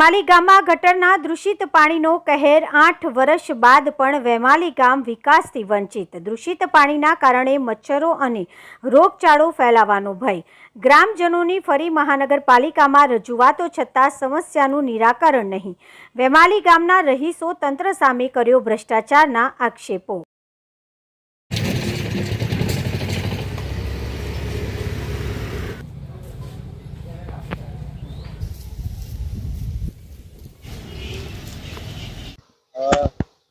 વેમાલી ગામમાં ગટરના દૂષિત પાણીનો કહેર 8 વર્ષ બાદ પણ વેમાલી ગામ વિકાસથી વંચિત। દૂષિત પાણીના કારણે મચ્છરો અને રોગચાળો ફેલાવાનો ભય। ગ્રામજનોની ફરી મહાનગરપાલિકામાં રજૂઆતો છતાં સમસ્યાનું નિરાકરણ નહીં। વેમાલી ગામના રહીશો તંત્ર સામે કર્યો ભ્રષ્ટાચારના આક્ષેપો।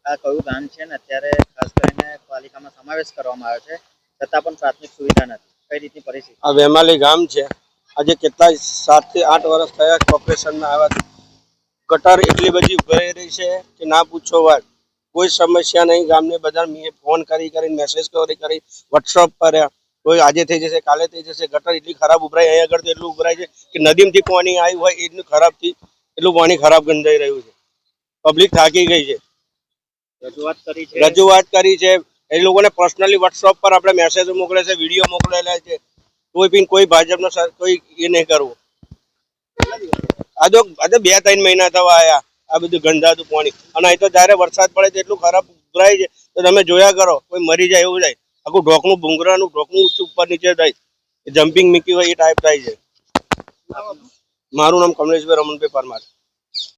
આ કયું ગામ છે ને અત્યારે ખાસ કરીને પાલિકામાં સમાવેશ કરવામાં આવ્યો છે છતાં પણ પ્રાથમિક સુવિધા નથી, કઈ રીતની પરિસ્થિતિ? આ વેમાલી ગામ છે। આજે કેટલાય 7 થી 8 વર્ષ થયા કોર્પોરેશનમાં આવ્યા, ગટર એટલી બધી ઉભરાઈ રહી છે કે ના પૂછો વાત। કોઈ સમસ્યા નહીં। ગામને બધા ફોન કરીને મેસેજ કરી વોટ્સઅપ પર કોઈ આજે થઈ જશે કાલે થઈ જશે। ગટર એટલી ખરાબ ઉભરાય, અહીંયા આગળ તો એટલું ઉભરાય છે કે નદીમાંથી પાણી આવ્યું હોય એટલું ખરાબથી એટલું પાણી ખરાબ ગંધાઈ રહ્યું છે। પબ્લિક થાકી ગઈ છે। રજૂઆત કરી છે એ લોકોને પર્સનલી વોટ્સઅપ પર આપણે મેસેજ મોકલે છે, વિડીયો મોકલેલા છે। કોઈ ભાજપનો કોઈ એ નહીં કરવું। આ તો 2-3 મહિના થવા આવ્યા આ બધું ગંધાતું પાણી, અને અહીં તો જયારે વરસાદ પડે તો એટલું ખરાબ ઉભરાય છે તો તમે જોયા કરો, કોઈ મરી જાય એવું થાય। આખું ઢોકનું ભૂંગરાનું ઢોકનું ઉપર નીચે થાય, જમ્પિંગ મીકી હોય એ ટાઈપ થાય છે। મારું નામ કમલેશભાઈ રમણભાઈ પરમાર।